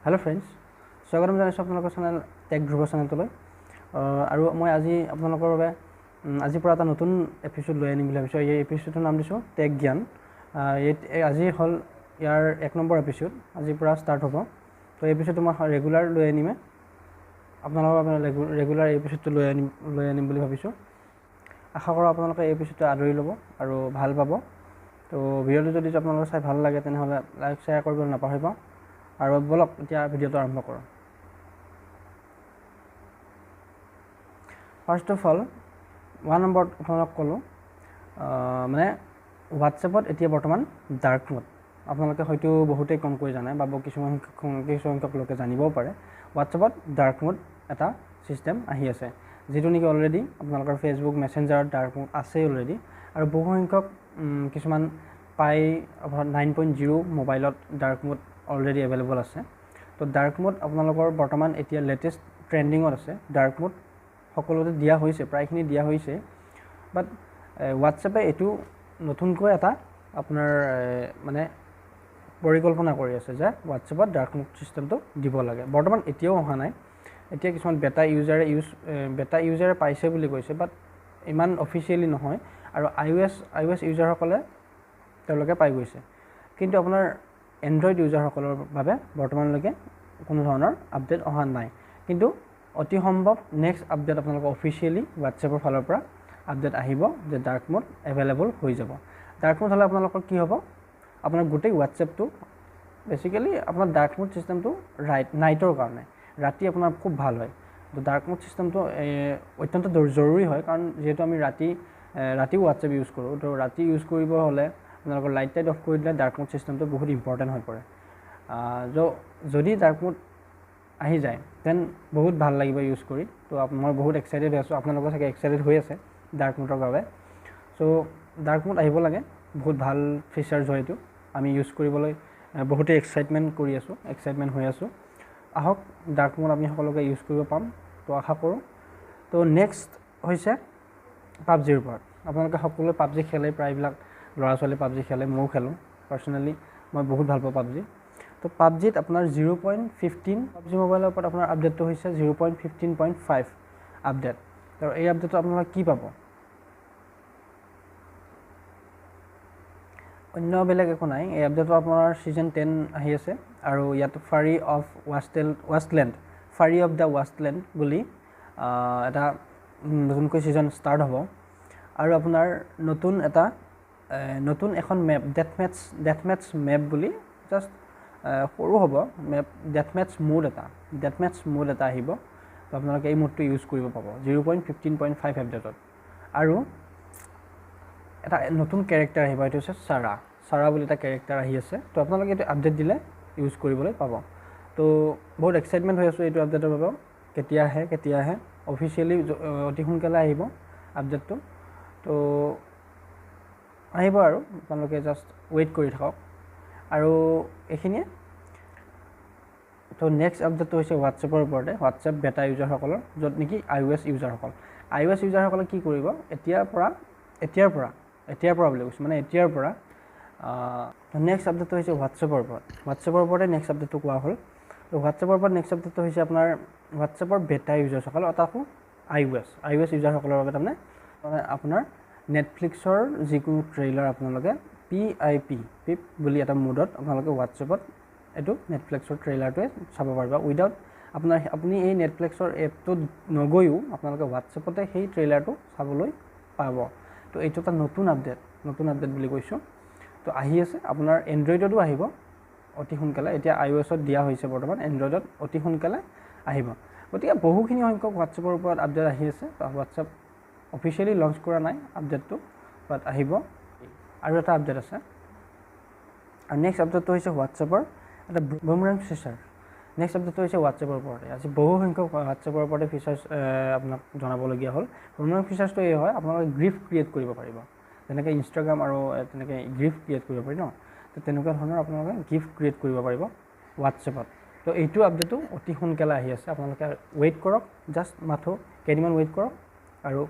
Hello friends स्वागतम जानाइছোঁ আপোনালোকৰ channel tech Dhruv চেনেলটোলৈ আৰু মই আজি আপোনালোকৰ বাবে আজিৰ পৰা এটা নতুন এপিসোড লৈ আনিম বুলি ভাবিছোঁ। এই এপিসোডৰ নাম দিছোঁ টেক জ্ঞান। আজি হ'ল ইয়াৰ 1 নম্বৰ এপিসোড, আজিৰ পৰা ষ্টাৰ্ট হ'ব। তো এই এপিসোডটো মই ৰেগুলাৰ লৈ আনিমে আপোনালোকৰ বাবে ৰেগুলাৰ এপিসোডটো লৈ আনিম বুলি ভাবিছোঁ। আশা কৰোঁ আপোনালোকে এই এপিসোডটো আদৰি ল'ব আৰু ভাল পাব। তো ভিডিঅ'টো যদি আপোনালোকে চাই ভাল লাগে তেনেহ'লে লাইক শ্বেয়াৰ কৰিবলৈ নাপাহৰিব আৰু বলক এতিয়া ভিডিঅ'টো আৰম্ভ কৰোঁ। ফাৰ্ষ্ট অফ অল 1 নম্বৰত আপোনালোকক ক'লোঁ মানে হোৱাটছএপত এতিয়া বৰ্তমান ডাৰ্ক মোড আপোনালোকে হয়তো বহুতেই কমকৈ জানে বা কিছুমান সংখ্যক লোকে জানিবও পাৰে। হোৱাটছএপত ডাৰ্ক মোড এটা ছিষ্টেম আহি আছে, যিটো নেকি অলৰেডি আপোনালোকৰ ফেচবুক মেছেঞ্জাৰত ডাৰ্ক মোড আছে অলৰেডি, আৰু বহু সংখ্যক কিছুমান 9.0 মোবাইলত ডাৰ্ক মোড অলৰেডি এভেইলেবল আছে। তো ডাৰ্ক মোড আপোনালোকৰ বৰ্তমান এতিয়া লেটেষ্ট ট্ৰেণ্ডিঙত আছে। ডাৰ্ক মোড সকলোতে দিয়া হৈছে, প্ৰায়খিনি দিয়া হৈছে, বাট হোৱাটছএপে এইটো নতুনকৈ এটা আপোনাৰ মানে পৰিকল্পনা কৰি আছে যে হোৱাটছএপত ডাৰ্ক মোড ছিষ্টেমটো দিব লাগে। বৰ্তমান এতিয়াও অহা নাই, এতিয়া কিছুমান বেটা ইউজাৰে পাইছে বুলি কৈছে, বাট ইমান অফিচিয়েলি নহয়। আৰু আই অ' এছ ইউজাৰসকলে তেওঁলোকে পাই গৈছে, কিন্তু আপোনাৰ এণ্ড্ৰইড ইউজাৰসকলৰ বাবে বৰ্তমানলৈকে কোনো ধৰণৰ আপডেট অহা নাই। কিন্তু অতি সম্ভৱ নেক্সট আপডেট আপোনালোকৰ অফিচিয়েলি হোৱাটছএপৰ ফালৰ পৰা আপডেট আহিব যে ডাৰ্ক মোড এভেইলেবল হৈ যাব। ডাৰ্ক মোড হ'লে আপোনালোকৰ কি হ'ব, আপোনাৰ গোটেই হোৱাটছএপটো বেচিকেলি আপোনাৰ ডাৰ্ক মোড ছিষ্টেমটো নাইটৰ কাৰণে, ৰাতি আপোনাৰ খুব ভাল হয়। তো ডাৰ্ক মোড ছিষ্টেমটো অত্যন্ত জৰুৰী হয়, কাৰণ যিহেতু আমি ৰাতিও হোৱাটছএপ ইউজ কৰোঁ। তো ৰাতি ইউজ কৰিব হ'লে আপোনালোকৰ লাইট অফ কৰি দিলে ডাৰ্ক মোড ছিষ্টেমটো বহুত ইম্পৰ্টেণ্ট হৈ পৰে। যদি ডাৰ্ক মোড আহি যায় দেন বহুত ভাল লাগিব ইউজ কৰি। তো মই বহুত এক্সাইটেড হৈ আছোঁ, আপোনালোকৰ চাগে এক্সাইটেড হৈ আছে ডাৰ্ক মোডৰ বাবে। চ' ডাৰ্ক মোড আহিব লাগে, বহুত ভাল ফিচাৰ্ছ হয় এইটো, আমি ইউজ কৰিবলৈ বহুতেই এক্সাইটমেণ্ট হৈ আছোঁ। আহক ডাৰ্ক মোড আমি সকলোকে ইউজ কৰিব পাম, তো আশা কৰোঁ। তো নেক্সট হৈছে পাবজিৰ ওপৰত। আপোনালোকে সকলোৱে পাবজি খেলে, প্ৰায়বিলাক ল'ৰা ছোৱালী পাবজি খেলে, ময়ো খেলোঁ। পাৰ্চনেলি মই বহুত ভাল পাওঁ পাবজি। তো পাবজিত আপোনাৰ 0.15 পাবজি মোবাইলৰ ওপৰত আপোনাৰ আপডেটটো হৈছে 0.15.5 আপডেট। আৰু এই আপডেটটো আপোনালোকে কি পাব, অন্য বেলেগ একো নাই। এই আপডেটটো আপোনাৰ ছিজন 10 আহি আছে, আৰু ইয়াত ফাৰী অফ দ্য ৱাষ্টলেণ্ড বুলি এটা নতুনকৈ ছিজন ষ্টাৰ্ট হ'ব। আৰু আপোনাৰ নতুন এখন মেপ ডেথমেটছ মেপ বুলি জাষ্ট সৰু হ'ব মেপ, ডেথমেটছ মোড এটা আহিব। তো আপোনালোকে এই মোডটো ইউজ কৰিব পাব 0.15.5 আপডেটত। আৰু এটা নতুন কেৰেক্টাৰ আহিব, এইটো হৈছে চাৰা বুলি এটা কেৰেক্টাৰ আহি আছে। তো আপোনালোকে এইটো আপডেট দিলে ইউজ কৰিবলৈ পাব। তো বহুত এক্সাইটমেণ্ট হৈ আছোঁ এইটো আপডেটৰ বাবে। কেতিয়া আহে অফিচিয়েলি অতি সোনকালে আহিব আপডেটটো। তো আহিব আৰু আপোনালোকে জাষ্ট ৱেইট কৰি থাকক। আৰু এইখিনিয়ে। তো নেক্সট আপডেটটো হৈছে হোৱাটছএপৰ ওপৰতে, হোৱাটছএপ বেটা ইউজাৰসকলৰ, য'ত নেকি আই অ' এছ ইউজাৰসকলে কি কৰিব, এতিয়াৰ পৰা বুলি কৈছোঁ, মানে এতিয়াৰ পৰা নেক্সট আপডেটটো হৈছে হোৱাটছএপৰ ওপৰতে নেক্সট আপডেটটো কোৱা হ'ল। তো হোৱাটছএপৰ ওপৰত নেক্সট আপডেটটো হৈছে আপোনাৰ হোৱাটছএপৰ বেটা ইউজাৰসকল, তাকো আই অ' এছ ইউজাৰসকলৰ বাবে তাৰমানে আপোনাৰ নেটফ্লিক্সৰ যিকোনো ট্ৰেইলাৰ আপোনালোকে PIP বুলি এটা মোডত আপোনালোকে হোৱাটছএপত এইটো নেটফ্লিক্সৰ ট্ৰেইলাৰটোৱে চাব পাৰিব। আপুনি এই নেটফ্লিক্সৰ এপটোত নগৈও আপোনালোকে হোৱাটছএপতে সেই ট্ৰেইলাৰটো চাবলৈ পাব। তো এইটো এটা নতুন আপডেট বুলি কৈছোঁ। তো আহি আছে, আপোনাৰ এণ্ড্ৰইডতো আহিব অতি সোনকালে। এতিয়া আই অ' এছত দিয়া হৈছে, বৰ্তমান এণ্ড্ৰইডত অতি সোনকালে আহিব। গতিকে বহুখিনি সংখ্যক হোৱাটছএপৰ ওপৰত আপডেট আহি আছে। হোৱাটছএপ অফিচিয়েলি লঞ্চ কৰা নাই আপডেটটো, বাট আহিব। আৰু এটা আপডেট আছে, আৰু নেক্সট আপডেটটো হৈছে হোৱাটছএপৰ এটা বুমৰাং ফিচাৰ। নেক্সট আপডেটটো হৈছে হোৱাটছএপৰ ওপৰতে। আজি বহু সংখ্যক হোৱাটছএপৰ ওপৰতে ফিচাৰ্ছ আপোনাক জনাবলগীয়া হ'ল। বুমৰাং ফিচাৰ্ছটো এই হয়, আপোনালোকে গ্ৰিফ ক্ৰিয়েট কৰিব পাৰিব, যেনেকৈ ইনষ্টাগ্ৰাম আৰু তেনেকৈ গ্ৰিফ ক্ৰিয়েট কৰিব পাৰি ন। তো তেনেকুৱা ধৰণৰ আপোনালোকে গিফ্ট ক্ৰিয়েট কৰিব পাৰিব হোৱাটছএপত। তো এইটো আপডেটো অতি সোনকালে আহি আছে, আপোনালোকে ৱেইট কৰক, জাষ্ট কেইদিনমান ৱেইট কৰক, আৰু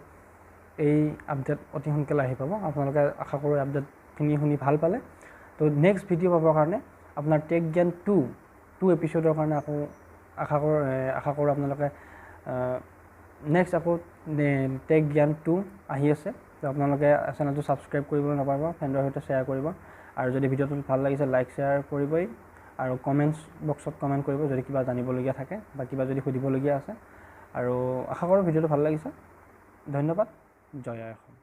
এই আপডেট অতি সোনকালে আহি পাব। আপোনালোকে আশা কৰোঁ আপডেটখিনি শুনি ভাল পালে। তো নেক্সট ভিডিঅ' পাবৰ কাৰণে আপোনাৰ টেক জ্ঞান 2 2 এপিছ'ডৰ কাৰণে আকৌ আশা কৰোঁ আপোনালোকে নেক্সট আকৌ টেক জ্ঞান 2 আহি আছে। তো আপোনালোকে চেনেলটো ছাবস্ক্ৰাইব কৰিবলৈ নাপাহৰিব, ফ্ৰেণ্ডৰ সৈতে শ্বেয়াৰ কৰিব, আৰু যদি ভিডিঅ'টো ভাল লাগিছে লাইক শ্বেয়াৰ কৰিবই, আৰু কমেণ্টছ বক্সত কমেণ্ট কৰিব যদি কিবা জানিবলগীয়া থাকে বা কিবা যদি সুধিবলগীয়া আছে। আৰু আশা কৰোঁ ভিডিঅ'টো ভাল লাগিছে। ধন্যবাদ। জয় আই অসম।